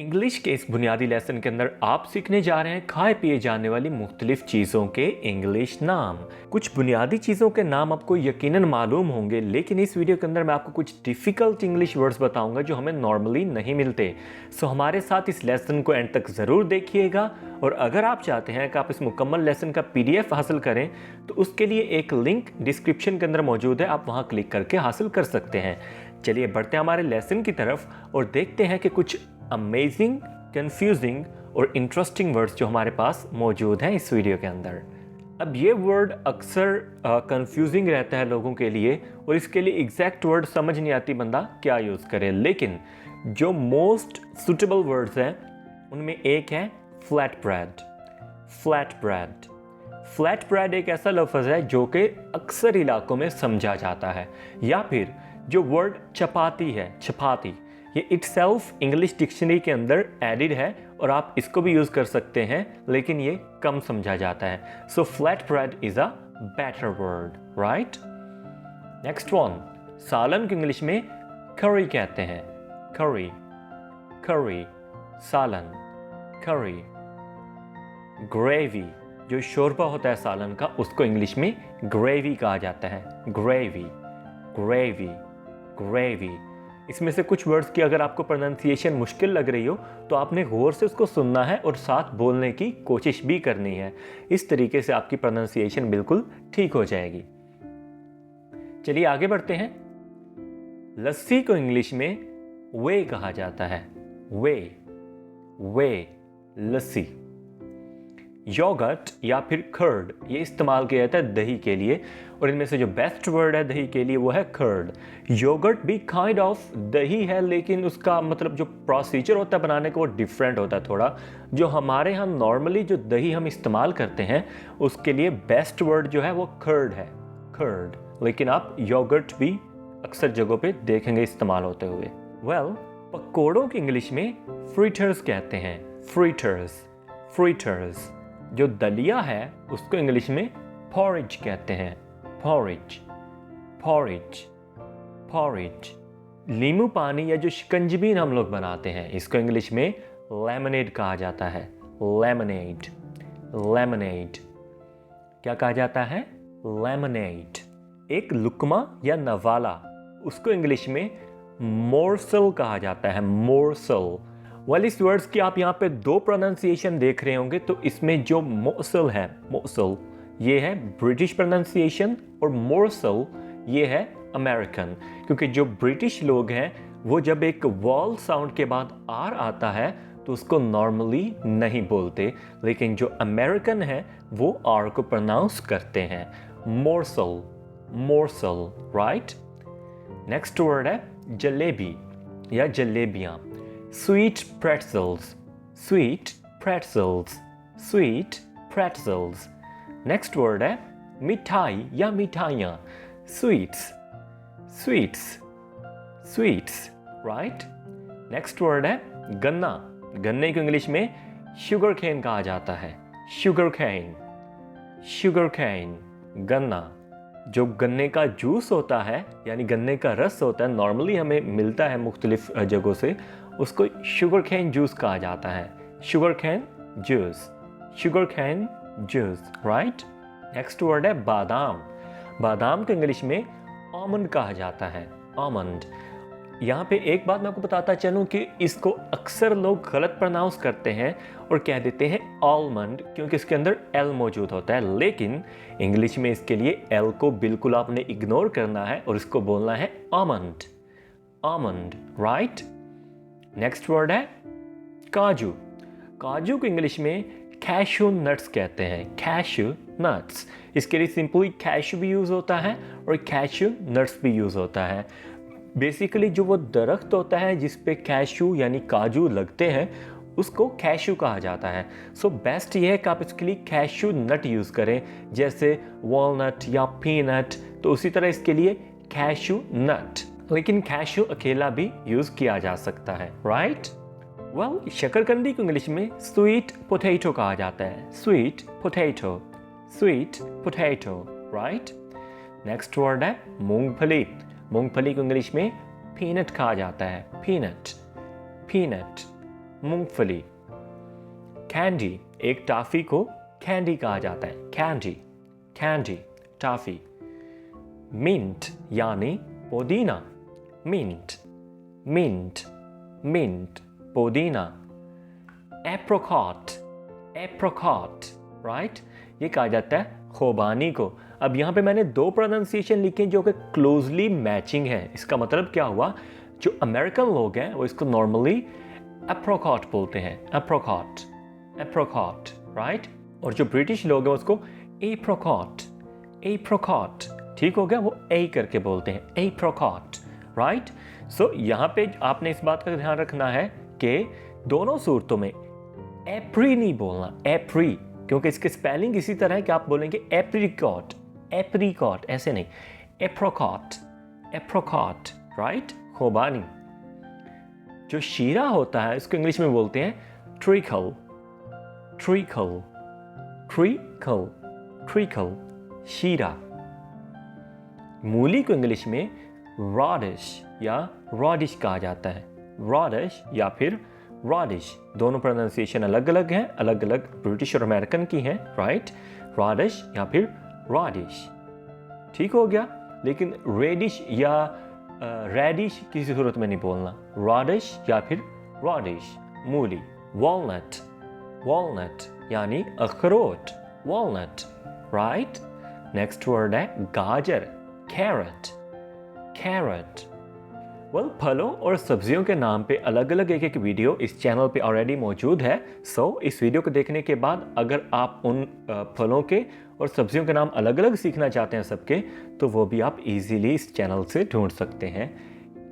English के इस बुनियादी लेसन के अंदर आप सीखने जा रहे हैं खाए पिए जाने वाली मुख्तलिफ चीज़ों के इंग्लिश नाम। कुछ बुनियादी चीज़ों के नाम आपको यकीनन मालूम होंगे, लेकिन इस वीडियो के अंदर मैं आपको कुछ डिफ़िकल्ट इंग्लिश वर्ड्स बताऊंगा जो हमें नॉर्मली नहीं मिलते। सो हमारे साथ इस लेसन को एंड तक ज़रूर देखिएगा, और अगर आप चाहते हैं कि आप इस मुकम्मल लेसन का PDF हासिल करें तो उसके लिए एक लिंक डिस्क्रिप्शन के अंदर मौजूद है, आप वहाँ क्लिक करके हासिल कर सकते हैं। चलिए बढ़ते हैं हमारे लेसन की तरफ और देखते हैं कि कुछ अमेजिंग, कंफ्यूजिंग और इंटरेस्टिंग वर्ड्स जो हमारे पास मौजूद हैं इस वीडियो के अंदर। अब ये वर्ड अक्सर कंफ्यूजिंग रहता है लोगों के लिए, और इसके लिए एग्जैक्ट वर्ड समझ नहीं आती बंदा क्या यूज़ करे, लेकिन जो मोस्ट सुटेबल वर्ड्स हैं उनमें एक है flat bread. Flat bread, flat bread एक ऐसा लफ्ज़ है जो कि अक्सर इलाकों में समझा जाता है। या फिर जो वर्ड चपाती है, चपाती, ये इटसेल्फ इंग्लिश डिक्शनरी के अंदर एडिड है और आप इसको भी यूज़ कर सकते हैं, लेकिन ये कम समझा जाता है। सो flat bread is a better word, right. Next one, सालन को इंग्लिश में करी कहते हैं। करी, करी, सालन, करी। ग्रेवी, जो शोरबा होता है सालन का, उसको इंग्लिश में ग्रेवी कहा जाता है। Gravy, gravy, gravy. इसमें से कुछ वर्ड्स की अगर आपको प्रोनाउंसिएशन मुश्किल लग रही हो तो आपने गौर से उसको सुनना है और साथ बोलने की कोशिश भी करनी है। इस तरीके से आपकी प्रोनाउंसिएशन बिल्कुल ठीक हो जाएगी। चलिए आगे बढ़ते हैं। लस्सी को इंग्लिश में वे कहा जाता है। वे, वे, लस्सी। योगर्ट या फिर कर्ड, ये इस्तेमाल किया जाता है दही के लिए, और इनमें से जो बेस्ट वर्ड है दही के लिए वो है कर्ड। योगर्ट भी काइंड ऑफ दही है, लेकिन उसका मतलब जो प्रोसीजर होता है बनाने का वो डिफरेंट होता है थोड़ा। जो हमारे यहाँ नॉर्मली जो दही हम इस्तेमाल करते हैं उसके लिए बेस्ट वर्ड जो है वो कर्ड है, कर्ड। लेकिन आप योगर्ट भी अक्सर जगहों पे देखेंगे इस्तेमाल होते हुए। वेल, पकौड़ों की इंग्लिश में फ्रीटर्स कहते हैं। फ्रीटर्स, फ्रीटर्स। जो दलिया है उसको इंग्लिश में पॉरिज कहते हैं। Porridge, porridge, porridge. नींबू पानी या जो शिकंजबी हम लोग बनाते हैं इसको इंग्लिश में लेमनेड कहा जाता है। Lemonade, lemonade. क्या कहा जाता है? लेमनेड। एक लुकमा या नवाला, उसको इंग्लिश में मोरसल कहा जाता है। मोरसल। वेल, इस वर्ड्स की आप यहाँ पे दो प्रोनाउंसिएशन देख रहे होंगे, तो इसमें जो मोसल है, मोसल, ये है ब्रिटिश प्रोनाउंसिएशन, और मोरसल ये है अमेरिकन। क्योंकि जो ब्रिटिश लोग हैं वो जब एक वॉल साउंड के बाद आर आता है तो उसको नॉर्मली नहीं बोलते, लेकिन जो अमेरिकन है वो आर को प्रोनाउंस करते हैं। Morsal, Morsal, right. Next word है जलेबी या जलेबियाँ। Sweet pretzels, sweet pretzels, sweet pretzels. Next word है मिठाई या मिठाइयाँ। Sweets, sweets, sweets, right. Next word है गन्ना। गन्ने को इंग्लिश में शुगर केन कहा जाता है। शुगर केन, शुगर केन, गन्ना। जो गन्ने का जूस होता है यानी गन्ने का रस होता है, नॉर्मली हमें मिलता है मुख्तलिफ जगहों से, उसको शुगर केन जूस कहा जाता है। Sugar cane juice, sugar cane juice, right. Next word है बादाम। बादाम को इंग्लिश में आमंड कहा जाता है। आमंड। यहाँ पे एक बात मैं आपको बताता चलूँ कि इसको अक्सर लोग गलत प्रोनाउंस करते हैं और कह देते हैं आलमंड, क्योंकि इसके अंदर एल मौजूद होता है, लेकिन इंग्लिश में इसके लिए एल को बिल्कुल आपने इग्नोर करना है और इसको बोलना है almond. Almond, right. Next word है काजू। काजू को इंग्लिश में कैशू नट्स कहते हैं। Cashew nuts. इसके लिए सिंपली कैशू भी यूज़ होता है और कैशू नट्स भी यूज़ होता है। बेसिकली जो वो दरख्त होता है जिस पे कैशू यानी काजू लगते हैं उसको कैशू कहा जाता है। सो बेस्ट ये है कि आप इसके लिए कैशू नट यूज़ करें, जैसे वॉलनट या पीनट, तो उसी तरह इसके लिए कैशू नट। लेकिन कैशू अकेला भी यूज़ किया जा सकता है, राइट। वेल, शकरकंदी को इंग्लिश में स्वीट पोटैटो कहा जाता है। Sweet potato, sweet potato, right. Next word है मूंगफली। मूंगफली को इंग्लिश में पीनट कहा जाता है। पीनट, पीनट, मूंगफली। कैंडी, एक टॉफी को कैंडी कहा जाता है, कैंडी, कैंडी, टॉफी। मिंट यानी पुदीना, मिंट, मिंट, मिंट, पुदीना। एप्रिकॉट, एप्रिकॉट, राइट, ये कहा जाता है खुबानी को। अब यहाँ पे मैंने दो प्रोनाउंसिएशन लिखे जो कि क्लोजली मैचिंग है। इसका मतलब क्या हुआ, जो अमेरिकन लोग हैं वो इसको नॉर्मली एप्रिकॉट बोलते हैं, एप्रिकॉट, एप्रिकॉट, राइट, और जो ब्रिटिश लोग हैं उसको एप्रिकॉट, एप्रिकॉट, ठीक हो गया, वो ए करके बोलते हैं, एप्रिकॉट, राइट। सो यहाँ पे आपने इस बात का ध्यान रखना है कि दोनों सूरतों में एप्री नहीं बोलना, एप्री, क्योंकि इसके स्पेलिंग इसी तरह है कि आप बोलेंगे एप्रिकॉट, एप्रिकॉट, ऐसे नहीं, एप्रिकॉट, एप्रिकॉट, राइट, खुबानी। जो शीरा होता है इसको इंग्लिश में बोलते हैं ट्रिकल, ट्रिकल, ट्रिकल, ट्रिकल, शीरा। मूली को इंग्लिश में रॉडिश या रॉडिश कहा जाता है, रॉडिश या फिर रॉडिश, दोनों प्रोनाउंसिएशन अलग अलग हैं, अलग अलग ब्रिटिश और अमेरिकन की हैं, राइट, रॉडिश या फिर रॉडिश, ठीक हो गया। लेकिन रेडिश या रेडिश किसी सूरत में नहीं बोलना, रॉडिश या फिर रॉडिश। मूली। वॉलनट, वॉलनट यानी अखरोट, वॉलनट, राइट। नेक्स्ट वर्ड है गाजर, कैरेट, कैरेट। वेल, फलों और सब्जियों के नाम पे अलग अलग एक एक वीडियो इस चैनल पे ऑलरेडी मौजूद है। सो इस वीडियो को देखने के बाद अगर आप उन फलों के और सब्जियों के नाम अलग अलग सीखना चाहते हैं सबके, तो वो भी आप इजीली इस चैनल से ढूंढ सकते हैं,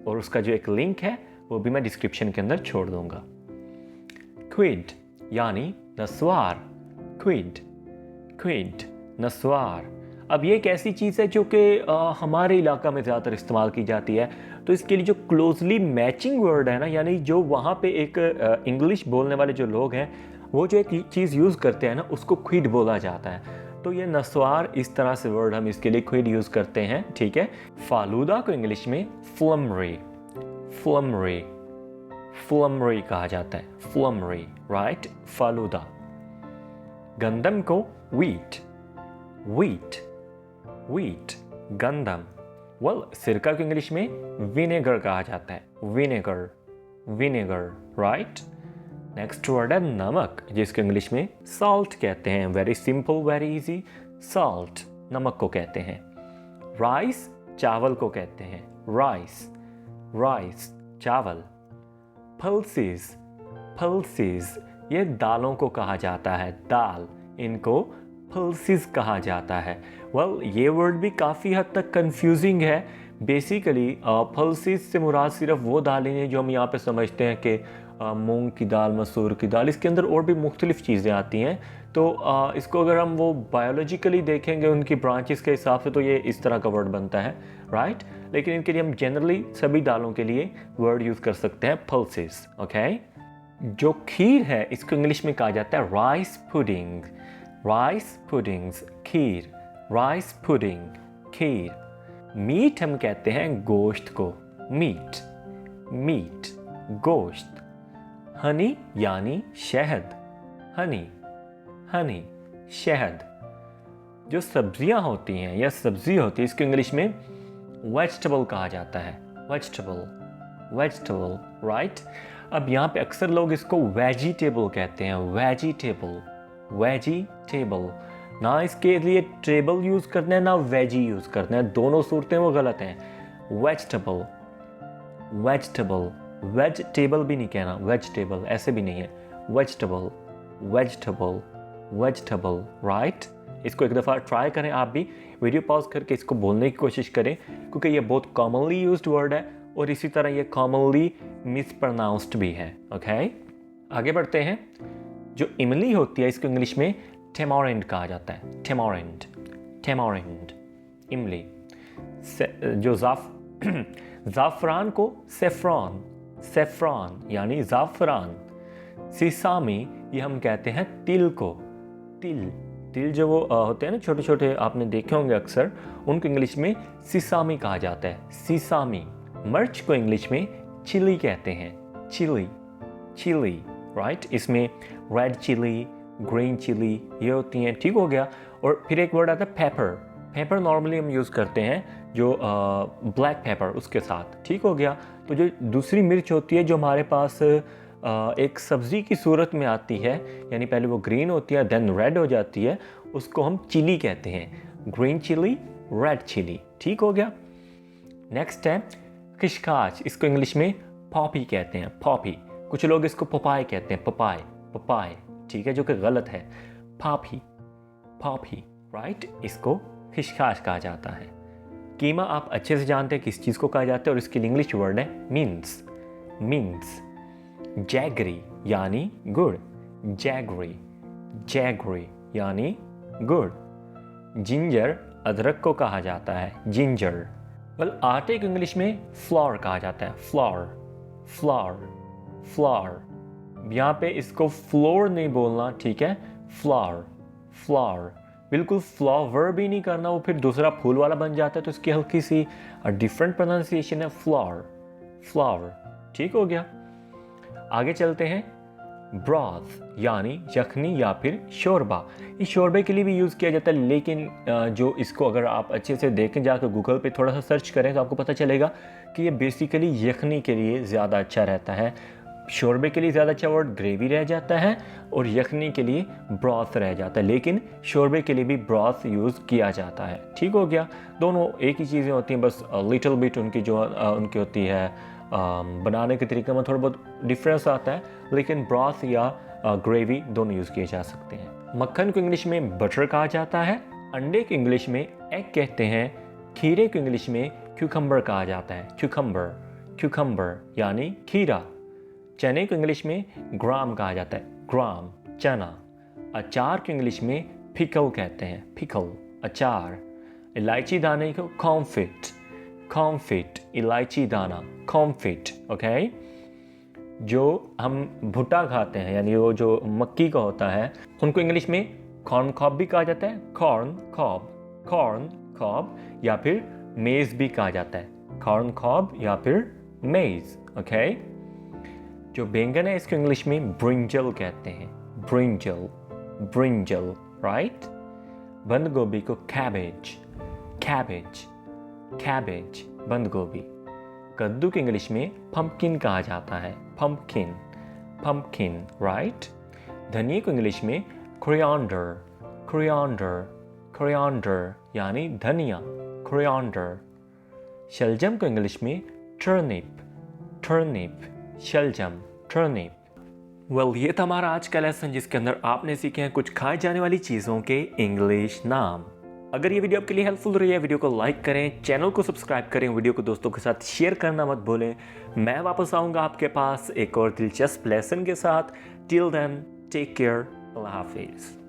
और उसका जो एक लिंक है वो भी मैं डिस्क्रिप्शन के अंदर छोड़ दूंगा। क्विड यानी नस्वार, क्विड, क्विड, नस्वार। अब ये एक ऐसी चीज़ है जो कि हमारे इलाका में ज़्यादातर इस्तेमाल की जाती है, तो इसके लिए जो क्लोजली मैचिंग वर्ड है ना, यानी जो वहाँ पे एक इंग्लिश बोलने वाले जो लोग हैं वो जो एक चीज़ यूज़ करते हैं ना, उसको क्विड बोला जाता है। तो ये नस्वार, इस तरह से वर्ड हम इसके लिए क्विड यूज़ करते हैं, ठीक है। फालूदा को इंग्लिश में फ्लमरी, फ्लमरी, फ्लमरी कहा जाता है, फ्लमरी, राइट, फालूदा। गंदम को व्हीट, व्हीट, व्हीट, गंदम। वेल, सिरका को इंग्लिश में विनेगर कहा जाता है, vinegar, vinegar, right. Next word है नमक, जिसको इंग्लिश में सॉल्ट कहते हैं। Very simple, very easy, salt, नमक को कहते हैं। राइस, चावल को कहते हैं, राइस, राइस, चावल। पल्सेस, पल्सेस, ये दालों को कहा जाता है, दाल, इनको पल्सेस कहा जाता है। वेल, ये वर्ड भी काफ़ी हद तक कंफ्यूजिंग है। बेसिकली पल्सेस से मुराद सिर्फ वो दालें हैं जो हम यहाँ पे समझते हैं कि मूंग की दाल, मसूर की दाल, इसके अंदर और भी मुख्तलिफ चीज़ें आती हैं। तो इसको अगर हम वो बायोलॉजिकली देखेंगे उनकी ब्रांचेस के हिसाब से, तो ये इस तरह का वर्ड बनता है, राइट। लेकिन इनके लिए हम जनरली सभी दालों के लिए वर्ड यूज़ कर सकते हैं पल्सेस, ओके। जो खीर है इसको इंग्लिश में कहा जाता है राइस पुडिंग, राइस पुडिंग्स, खीर, राइस पुडिंग, खीर। मीट हम कहते हैं गोश्त को, मीट, मीट, गोश्त। हनी यानी शहद, हनी, हनी, शहद। जो सब्जियां होती हैं या सब्जी होती है इसको इंग्लिश में वेजिटेबल कहा जाता है, वेजिटेबल, वेजिटेबल, राइट। अब यहाँ पे अक्सर लोग इसको वेजिटेबल कहते हैं, वेजिटेबल, वेजिटेबल। ना इसके लिए टेबल यूज़ करना है ना वेजी यूज़ करना है, दोनों सूरतें वो गलत हैं। वेजिटेबल, वेजिटेबल, वेजिटेबल भी नहीं कहना, वेजिटेबल ऐसे भी नहीं है, वेजिटेबल, वेजिटेबल, वेजिटेबल, राइट। इसको एक दफ़ा ट्राई करें, आप भी वीडियो पॉज करके इसको बोलने की कोशिश करें, क्योंकि ये बहुत कॉमनली यूज्ड वर्ड है और इसी तरह ये कॉमनली मिसप्रोनाउंस्ड भी है, ओके। आगे बढ़ते हैं। जो इमली होती है इसको इंग्लिश में टेमारिंड कहा जाता है, टेमारिंड, टेमारिंड, इमली। जो ज़ाफ़रान को सेफ्रॉन, सेफ्रॉन यानी ज़ाफ़रान। सिसामी, ये हम कहते हैं तिल को, तिल, तिल जो वो होते हैं ना छोटे छोटे, आपने देखे होंगे अक्सर, उनको इंग्लिश में सिसामी कहा जाता है, सिसामी। मिर्च को इंग्लिश में चिली कहते हैं, चिली, चिली, राइट। इसमें रेड चिली, ग्रीन चिली ये होती हैं, ठीक हो गया। और फिर एक वर्ड आता है पेपर। पेपर नॉर्मली हम यूज़ करते हैं जो ब्लैक पेपर उसके साथ, ठीक हो गया। तो जो दूसरी मिर्च होती है जो हमारे पास एक सब्ज़ी की सूरत में आती है, यानी पहले वो ग्रीन होती है देन रेड हो जाती है, उसको हम चिली कहते हैं। ग्रीन चिली, रेड चिली, ठीक हो गया। नेक्स्ट है खिशखाश। इसको इंग्लिश में पॉपी कहते हैं, पॉपी। कुछ लोग इसको पपाय कहते हैं, पपाय, पपाय, ठीक है, जो कि गलत है। Poppy, Poppy, right. इसको खिशखाश कहा जाता है। कीमा आप अच्छे से जानते हैं किस चीज़ को कहा जाता है, और इसके लिए इंग्लिश वर्ड है मीन्स, मीन्स। जैगरी यानी गुड़, जैगरी, जैगरी यानी गुड़। जिंजर अदरक को कहा जाता है, जिंजर। वेल आटे को इंग्लिश में फ्लोर कहा जाता है, फ्लोर, फ्लोर, फ्लोर। यहाँ पे इसको फ्लोर नहीं बोलना, ठीक है, फ्लोर, फ्लोर। बिल्कुल फ्लावर भी नहीं करना, वो फिर दूसरा फूल वाला बन जाता है, तो इसकी हल्की सी डिफरेंट प्रोनाउंसिएशन है, फ्लोर, फ्लावर, ठीक हो गया। आगे चलते हैं। ब्रॉथ यानी यखनी या फिर शोरबा। इस शोरबे के लिए भी यूज़ किया जाता है, लेकिन जो इसको अगर आप अच्छे से देखें, जाकर गूगल पे थोड़ा सा सर्च करें तो आपको पता चलेगा कि ये बेसिकली यखनी के लिए ज़्यादा अच्छा रहता है। शोरबे के लिए ज़्यादा अच्छा वर्ड ग्रेवी रह जाता है, और यखनी के लिए ब्रॉथ रह जाता है, लेकिन शोरबे के लिए भी ब्रॉथ यूज़ किया जाता है, ठीक हो गया। दोनों एक ही चीज़ें होती हैं, बस लिटिल बिट उनकी जो उनकी होती है बनाने के तरीके में थोड़ा बहुत डिफरेंस आता है, लेकिन ब्रॉथ या ग्रेवी दोनों यूज़ किए जा सकते हैं। मक्खन को इंग्लिश में बटर कहा जाता है, अंडे को इंग्लिश में एग कहते हैं, खीरे को इंग्लिश में क्यूकम्बर कहा जाता है, क्यूकम्बर, क्यूकम्बर यानी खीरा। चने को इंग्लिश में ग्राम कहा जाता है, ग्राम, चना। अचार को इंग्लिश में पिकल कहते हैं, पिकल, अचार। इलायची दाने को कॉन्फिट, कॉन्फिट, इलायची दाना, कॉन्फिट, ओके। जो हम भुट्टा खाते हैं, यानी वो जो मक्की का होता है, उनको इंग्लिश में कॉर्न कॉब भी कहा जाता है, कॉर्न कॉब, कॉर्न कॉब, या फिर मेज़ भी कहा जाता है, कॉर्न कॉब या फिर मेज़, ओके। जो बैंगन है इसको इंग्लिश में ब्रिंजल कहते हैं, ब्रिंजल, ब्रिंजल, राइट। बंद गोभी को कैबेज, कैबेज, कैबेज, बंद गोभी। कद्दू के इंग्लिश में पम्पकिन कहा जाता है, पम्पकिन, पम्पकिन, राइट। धनिया को इंग्लिश में कोरिएंडर, कोरिएंडर, कोरिएंडर यानी धनिया, कोरिएंडर। शलजम को इंग्लिश में टर्निप, टर्निप, शलजम, टर्निप। वेल ये था हमारा आज का लेसन, जिसके अंदर आपने सीखे हैं कुछ खाए जाने वाली चीज़ों के इंग्लिश नाम। अगर ये वीडियो आपके लिए हेल्पफुल रही है, वीडियो को लाइक करें, चैनल को सब्सक्राइब करें, वीडियो को दोस्तों के साथ शेयर करना मत भूलें। मैं वापस आऊँगा आपके पास एक और दिलचस्प लेसन के साथ। टिल देन टेक केयर, अल्लाह हाफिज़।